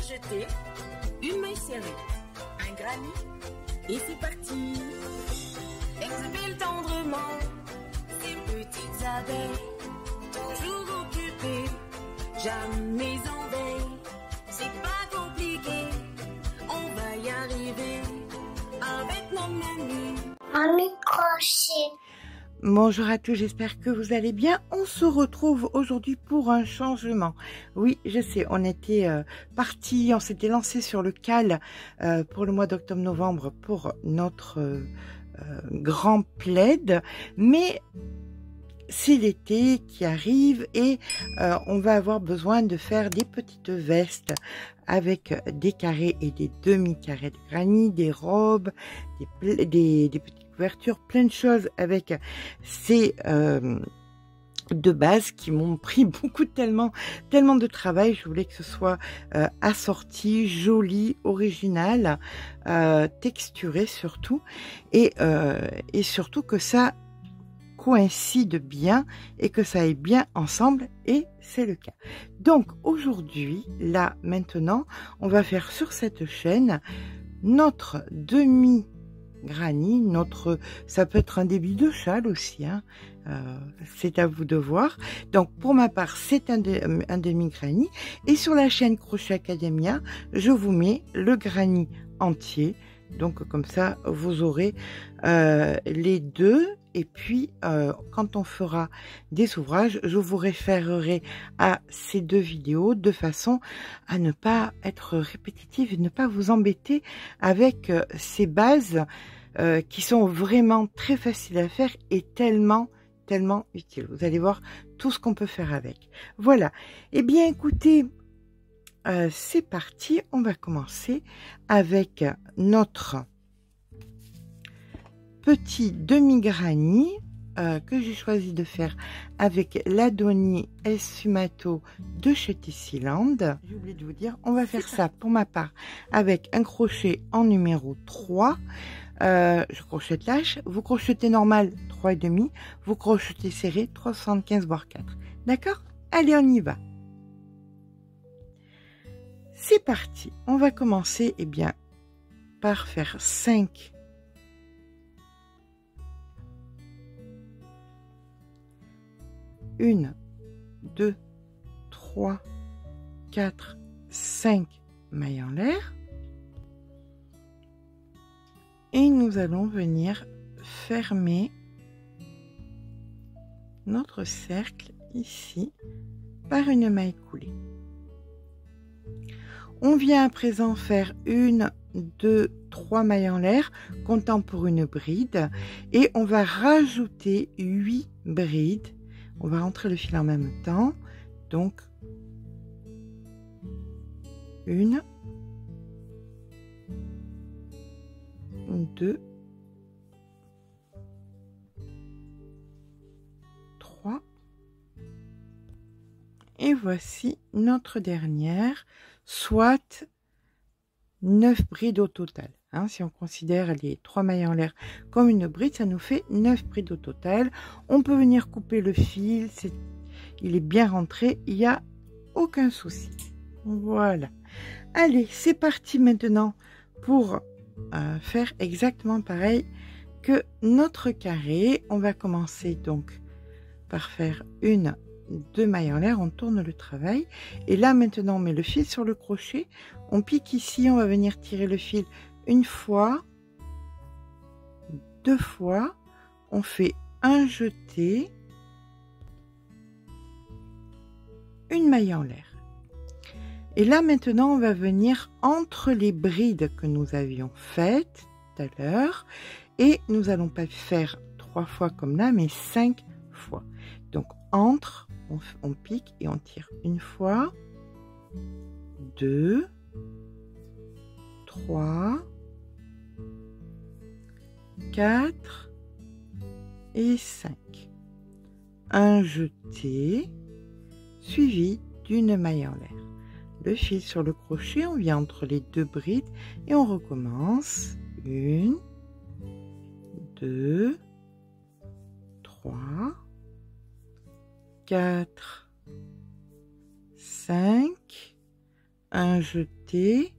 jeter, une maille serrée, un granit, et c'est parti. Exhibile tendrement ces petites abeilles, toujours occupées, jamais en veille. C'est pas compliqué, on va y arriver avec nos menus. Un microchet. Bonjour à tous, j'espère que vous allez bien. On se retrouve aujourd'hui pour un changement. Oui, je sais, on était parti, on s'était lancé sur le cal pour le mois d'octobre-novembre pour notre grand plaid, mais c'est l'été qui arrive et on va avoir besoin de faire des petites vestes avec des carrés et des demi-carrés de granit, des robes, des petites couvertures, plein de choses avec ces de base qui m'ont pris tellement de travail. Je voulais que ce soit assorti, joli, original, texturé surtout, et surtout que ça coïncide bien et que ça aille bien ensemble, et c'est le cas. Donc aujourd'hui, là maintenant, on va faire sur cette chaîne notre demi-granit, ça peut être un début de châle aussi, hein, c'est à vous de voir. Donc pour ma part, c'est un demi-granit, et sur la chaîne Crochet Academia, je vous mets le granit entier. Donc comme ça, vous aurez les deux. Et puis, quand on fera des ouvrages, je vous référerai à ces deux vidéos de façon à ne pas être répétitive et ne pas vous embêter avec ces bases qui sont vraiment très faciles à faire et tellement utiles. Vous allez voir tout ce qu'on peut faire avec. Voilà. Eh bien, écoutez, c'est parti. On va commencer avec notre petit demi-granit que j'ai choisi de faire avec l'Adoni Sfumato de chez Tissyland. J'ai oublié de vous dire, on va faire ça pour ma part avec un crochet en numéro 3. Je crochette lâche, vous crochetez normal 3,5, vous crochetez serré 3,75 voire 4. D'accord? Allez, on y va. C'est parti. On va commencer par faire 5 1, 2, 3, 4, 5 mailles en l'air. Et nous allons venir fermer notre cercle ici par une maille coulée. On vient à présent faire 1, 2, 3 mailles en l'air, comptant pour une bride. Et on va rajouter 8 brides. On va rentrer le fil en même temps, donc 1, 2, 3, et voici notre dernière, soit 9 brides au total. Hein, si on considère les 3 mailles en l'air comme une bride, ça nous fait 9 brides au total. On peut venir couper le fil, il est bien rentré, il n'y a aucun souci. Voilà. Allez, c'est parti maintenant pour faire exactement pareil que notre carré. On va commencer donc par faire 1, 2 mailles en l'air, on tourne le travail. Et là maintenant, on met le fil sur le crochet, on pique ici, on va venir tirer le fil une fois, 2 fois, on fait un jeté, une maille en l'air. Et là maintenant, on va venir entre les brides que nous avions faites tout à l'heure, et nous allons pas faire 3 fois comme là, mais 5 fois. Donc entre, on pique et on tire une fois, 2, 3, 4 et 5. Un jeté suivi d'une maille en l'air. Le fil sur le crochet, on vient entre les deux brides et on recommence. 1, 2, 3, 4, 5, un jeté,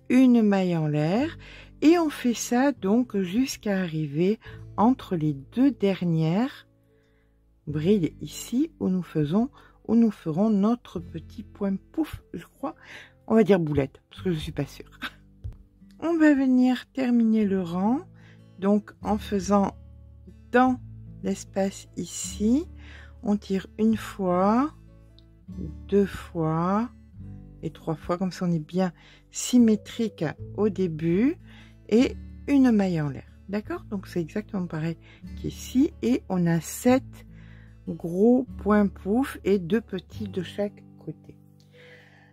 une maille en l'air, et on fait ça donc jusqu'à arriver entre les deux dernières brides ici où nous ferons notre petit point pouf, je crois. On va dire boulette parce que je suis pas sûre. On va venir terminer le rang donc en faisant dans l'espace ici, on tire une fois, 2 fois et 3 fois, comme ça on est bien symétrique au début, et une maille en l'air. D'accord? Donc c'est exactement pareil qu'ici, et on a 7 gros points pouf et 2 petits de chaque côté.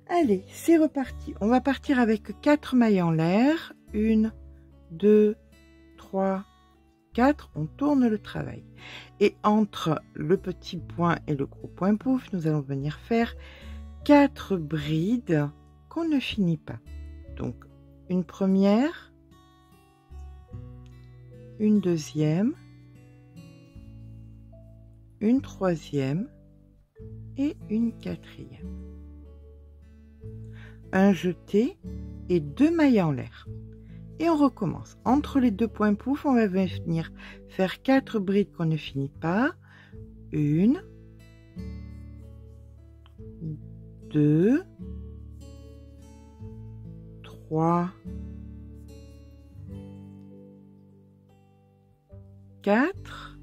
Allez, c'est reparti. On va partir avec 4 mailles en l'air. 1, 2, 3, 4. On tourne le travail. Et entre le petit point et le gros point pouf, nous allons venir faire 4 brides qu'on ne finit pas. Donc, une première, une deuxième, une troisième et une quatrième. Un jeté et 2 mailles en l'air. Et on recommence. Entre les deux points pouf, on va venir faire 4 brides qu'on ne finit pas. 1, 2, 3, 4,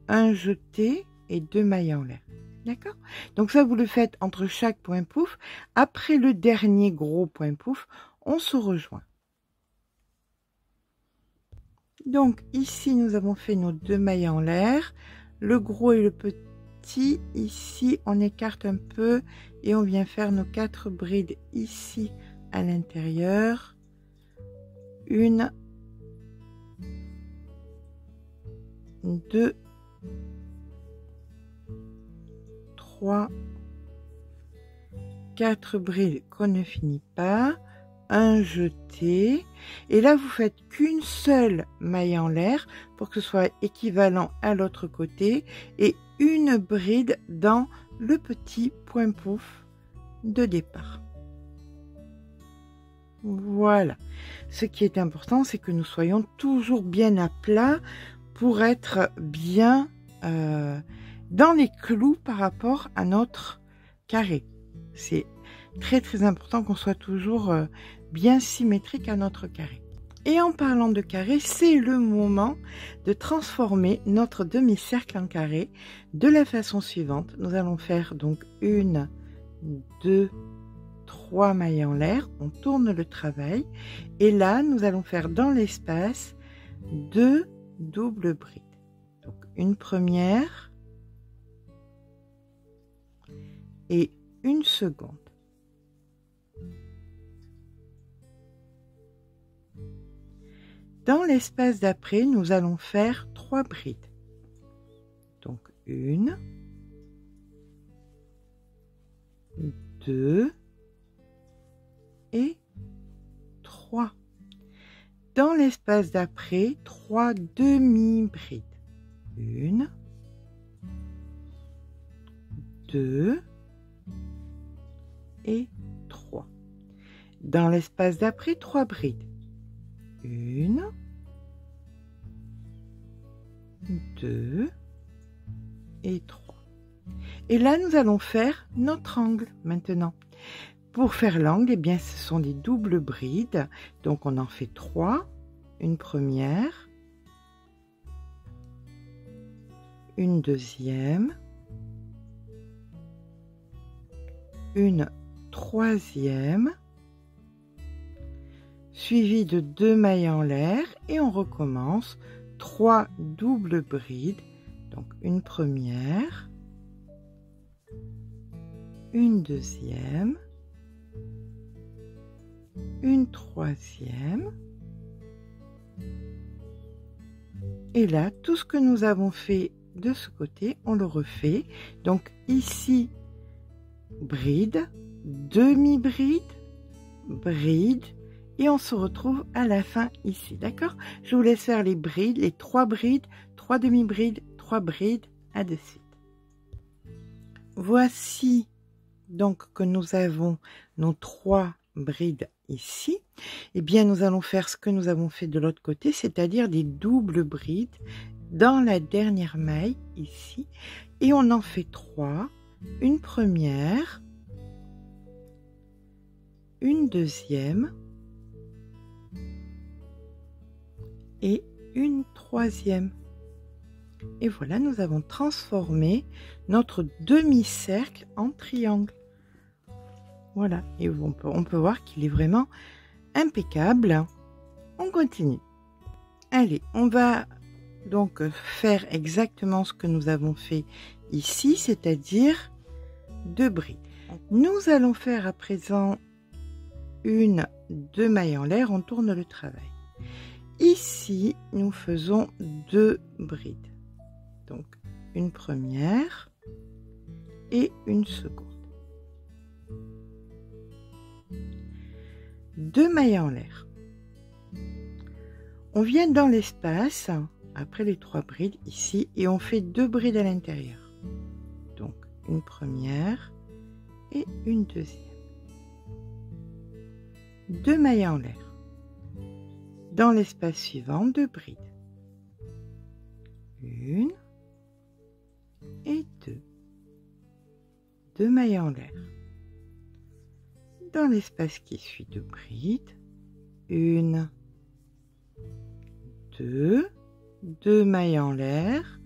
un jeté et 2 mailles en l'air. D'accord? Donc ça, vous le faites entre chaque point pouf. Après le dernier gros point pouf, on se rejoint. Donc ici, nous avons fait nos 2 mailles en l'air. Le gros et le petit, ici, on écarte un peu et on vient faire nos 4 brides ici à l'intérieur. 1, 2, 3, 4 brides qu'on ne finit pas, un jeté, et là vous faites qu'une seule maille en l'air pour que ce soit équivalent à l'autre côté, et une bride dans le petit point pouf de départ. Voilà. Ce qui est important, c'est que nous soyons toujours bien à plat pour être bien dans les clous par rapport à notre carré. C'est très important qu'on soit toujours bien symétrique à notre carré. Et en parlant de carré, c'est le moment de transformer notre demi-cercle en carré de la façon suivante. Nous allons faire donc 1, 2, 3 mailles en l'air, on tourne le travail, et là nous allons faire dans l'espace 2 doubles brides. Donc une première et une seconde. Dans l'espace d'après, nous allons faire 3 brides. Donc 1, 2 et 3. Dans l'espace d'après, 3 demi-brides. 1, 2 et 3. Dans l'espace d'après, 3 brides. 1, 2 et 3. Et là, nous allons faire notre angle maintenant. Pour faire l'angle, eh bien, ce sont des doubles brides. Donc, on en fait 3. Une première, une deuxième, une troisième, suivi de 2 mailles en l'air, et on recommence 3 doubles brides. Donc, une première, une deuxième, une troisième, et là tout ce que nous avons fait de ce côté on le refait. Donc ici bride, demi-bride, bride, et on se retrouve à la fin ici. D'accord? Je vous laisse faire les brides, les 3 brides, 3 demi-brides, 3 brides, à de suite. Voici donc que nous avons nos 3 brides ici, eh bien nous allons faire ce que nous avons fait de l'autre côté, c'est-à-dire des doubles brides dans la dernière maille ici, et on en fait 3, une première, une deuxième et une troisième. Et voilà, nous avons transformé notre demi-cercle en triangle. Voilà, et on peut voir qu'il est vraiment impeccable. On continue. Allez, on va donc faire exactement ce que nous avons fait ici, c'est-à-dire 2 brides. Nous allons faire à présent 2 mailles en l'air, on tourne le travail. Ici, nous faisons 2 brides. Donc, une première et une seconde. 2 mailles en l'air. On vient dans l'espace, après les 3 brides ici, et on fait 2 brides à l'intérieur. Donc, une première et une deuxième. 2 mailles en l'air. Dans l'espace suivant, 2 brides. 1 et 2. 2 mailles en l'air. Dans l'espace qui suit, 2 brides. 1, 2, 2 mailles en l'air.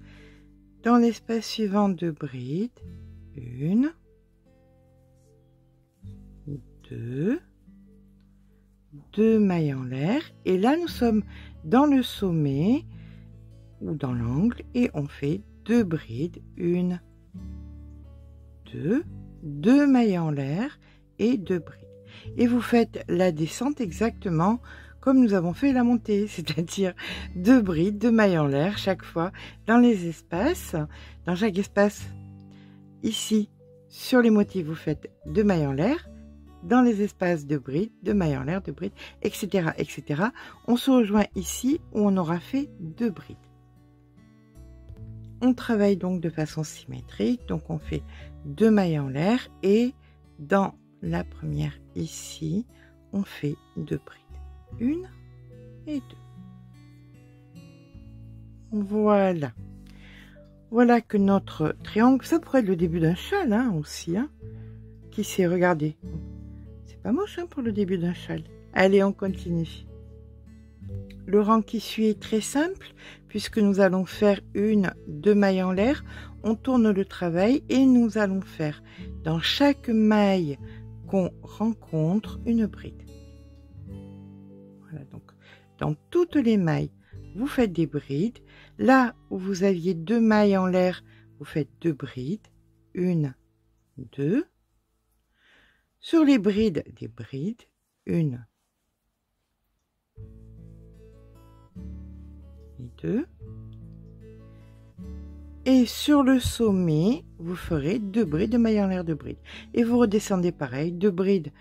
Dans l'espace suivant, 2 brides. 1, 2, 2 mailles en l'air. Et là, nous sommes dans le sommet ou dans l'angle et on fait 2 brides. 1, 2, 2 mailles en l'air et 2 brides. Et vous faites la descente exactement comme nous avons fait la montée, c'est-à-dire 2 brides, 2 mailles en l'air chaque fois dans les espaces. Dans chaque espace, ici, sur les motifs, vous faites 2 mailles en l'air. Dans les espaces de brides, 2 mailles en l'air, 2 brides, etc., etc. On se rejoint ici où on aura fait 2 brides. On travaille donc de façon symétrique, donc on fait 2 mailles en l'air et dans la première ici, on fait 2 brides. 1 et 2. Voilà. Voilà que notre triangle, ça pourrait être le début d'un châle hein, aussi. Hein. Qui sait, regardez. C'est pas moche hein, pour le début d'un châle. Allez, on continue. Le rang qui suit est très simple puisque nous allons faire 2 mailles en l'air. On tourne le travail et nous allons faire dans chaque maille qu'on rencontre une bride. Voilà, donc dans toutes les mailles, vous faites des brides. Là où vous aviez 2 mailles en l'air, vous faites 2 brides. 1, 2. Sur les brides, des brides. 1 et 2. Et sur le sommet, vous ferez 2 brides, 2 mailles en l'air, 2 brides. Et vous redescendez pareil, 2 brides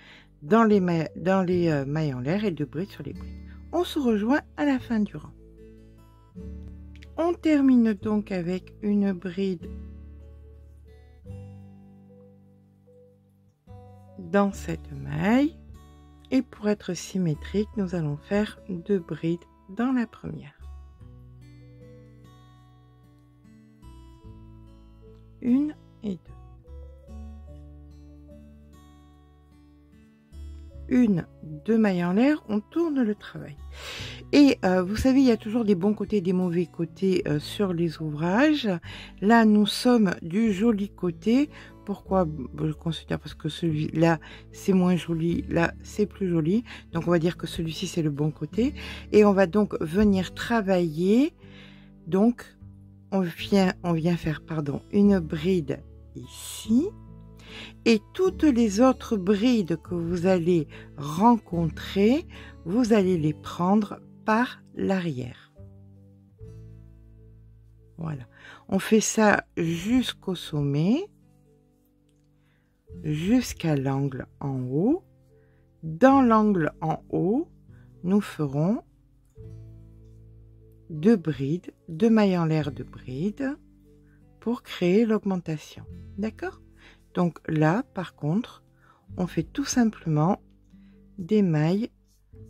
dans les mailles en l'air et 2 brides sur les brides. On se rejoint à la fin du rang. On termine donc avec une bride dans cette maille. Et pour être symétrique, nous allons faire 2 brides dans la première. 1 et 2. 2 mailles en l'air, on tourne le travail. Et vous savez, il y a toujours des bons côtés et des mauvais côtés sur les ouvrages. Là, nous sommes du joli côté. Pourquoi je considère parce que celui-là, c'est moins joli. Là, c'est plus joli. Donc, on va dire que celui-ci, c'est le bon côté. Et on va donc venir travailler. Donc, on vient faire une bride ici. Et toutes les autres brides que vous allez rencontrer, vous allez les prendre par l'arrière. Voilà. On fait ça jusqu'au sommet, jusqu'à l'angle en haut. Dans l'angle en haut, nous ferons 2 brides, 2 mailles en l'air de brides pour créer l'augmentation. D'accord ? Donc là, par contre, on fait tout simplement des mailles,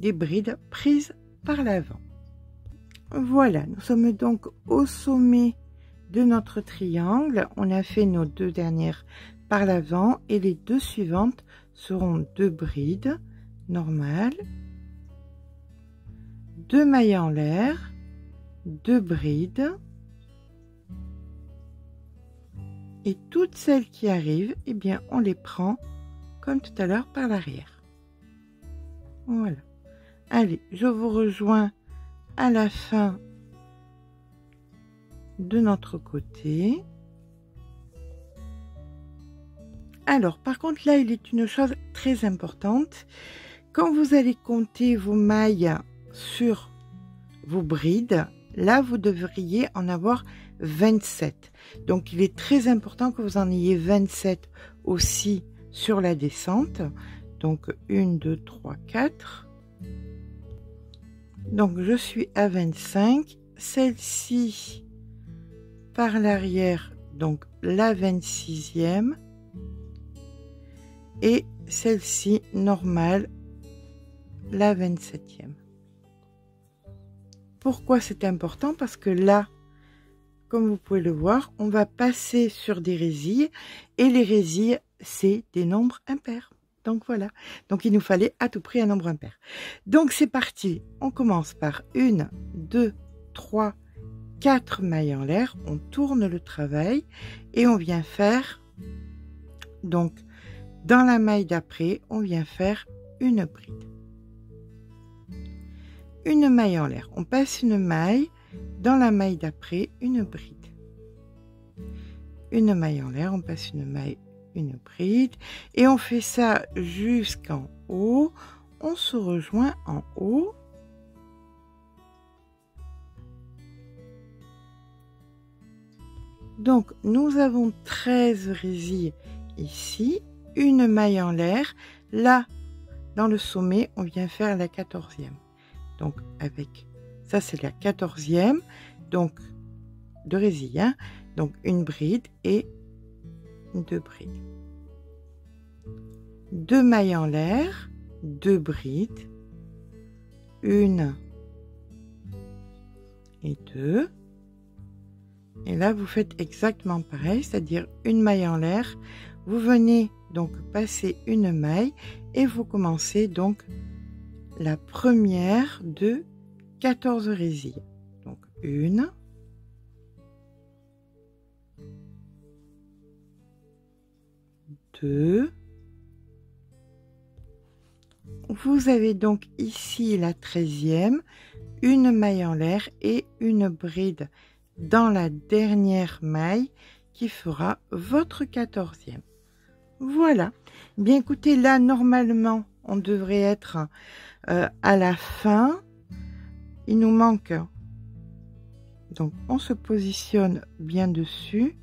des brides prises par l'avant. Voilà, nous sommes donc au sommet de notre triangle. On a fait nos 2 dernières par l'avant et les 2 suivantes seront 2 brides normales, 2 mailles en l'air, 2 brides, et toutes celles qui arrivent, eh bien on les prend comme tout à l'heure par l'arrière. Voilà. Allez, je vous rejoins à la fin de notre côté. Alors, par contre, là, il est une chose très importante. Quand vous allez compter vos mailles sur vos brides, là, vous devriez en avoir 27. Donc, il est très important que vous en ayez 27 aussi sur la descente. Donc, 1, 2, 3, 4. Donc, je suis à 25. Celle-ci, par l'arrière, donc la 26e. Et celle-ci, normale, la 27e. Pourquoi c'est important? Parce que là, comme vous pouvez le voir, on va passer sur des résilles. Et les résilles, c'est des nombres impairs. Donc voilà. Donc il nous fallait à tout prix un nombre impair. Donc c'est parti. On commence par 1, 2, 3, 4 mailles en l'air. On tourne le travail et on vient faire, donc dans la maille d'après, on vient faire une bride. Une maille en l'air. On passe une maille, dans la maille d'après, une bride. Une maille en l'air, on passe une maille, une bride. Et on fait ça jusqu'en haut. On se rejoint en haut. Donc, nous avons 13 résilles ici. Une maille en l'air. Là, dans le sommet, on vient faire la 14e. Donc, avec ça, c'est la 14e. Donc, de résilles. Hein. Donc, une bride et 2 brides. 2 mailles en l'air. 2 brides. 1 et 2. Et là, vous faites exactement pareil, c'est-à-dire une maille en l'air. Vous venez donc passer une maille et vous commencez donc la première de 14 résilles. Donc 1, 2. Vous avez donc ici la 13e, une maille en l'air et une bride dans la dernière maille qui fera votre 14e. Voilà. Bien écoutez, là normalement on devrait être à la fin. Il nous manque, donc on se positionne bien dessus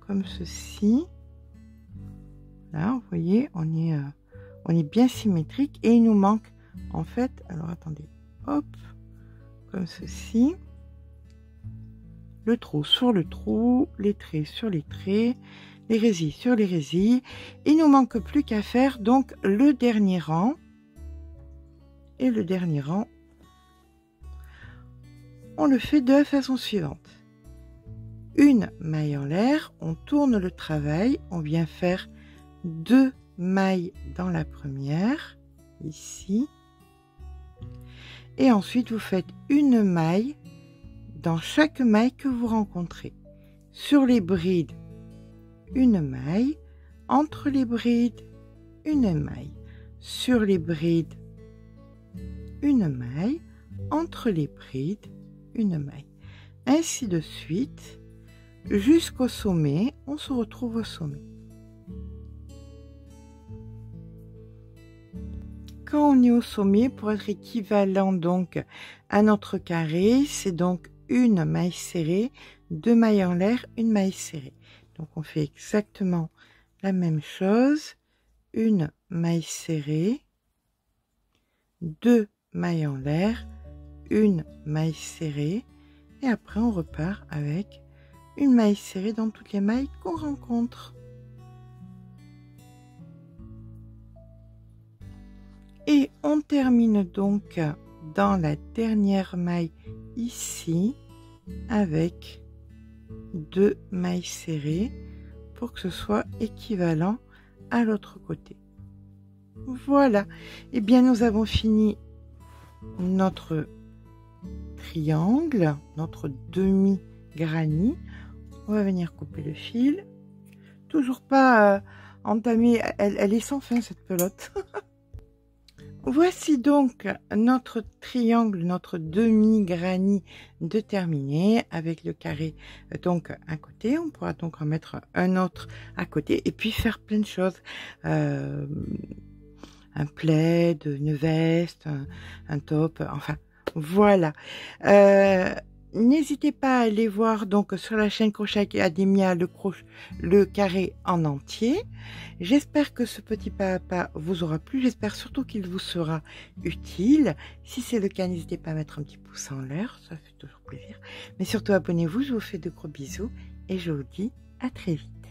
comme ceci. Là vous voyez, on est bien symétrique et il nous manque en fait, alors attendez, hop, comme ceci. Le trou sur le trou, les traits sur les traits, les résilles sur les résilles. Il nous manque plus qu'à faire donc le dernier rang. Et le dernier rang, on le fait de la façon suivante. Une maille en l'air, on tourne le travail, on vient faire 2 mailles dans la première, ici. Et ensuite, vous faites une maille dans chaque maille que vous rencontrez. Sur les brides, une maille. Entre les brides, une maille. Sur les brides, une maille. Entre les brides, une maille. Ainsi de suite, jusqu'au sommet. On se retrouve au sommet. Quand on est au sommet, pour être équivalent donc à notre carré, c'est donc une maille serrée, 2 mailles en l'air, une maille serrée. Donc on fait exactement la même chose. Une maille serrée, 2 mailles en l'air, une maille serrée. Et après on repart avec une maille serrée dans toutes les mailles qu'on rencontre. Et on termine donc dans la dernière maille ici avec 2 mailles serrées pour que ce soit équivalent à l'autre côté. Voilà, et bien nous avons fini notre triangle, notre demi-granny. On va venir couper le fil. Toujours pas entamé, elle est sans fin cette pelote. Voici donc notre triangle, notre demi-granny de terminé avec le carré donc à côté. On pourra donc en mettre un autre à côté et puis faire plein de choses. Un plaid, une veste, un top, enfin voilà. N'hésitez pas à aller voir donc sur la chaîne Crochet Academia le carré en entier. J'espère que ce petit pas à pas vous aura plu. J'espère surtout qu'il vous sera utile. Si c'est le cas, n'hésitez pas à mettre un petit pouce en l'air, ça fait toujours plaisir. Mais surtout abonnez-vous, je vous fais de gros bisous et je vous dis à très vite.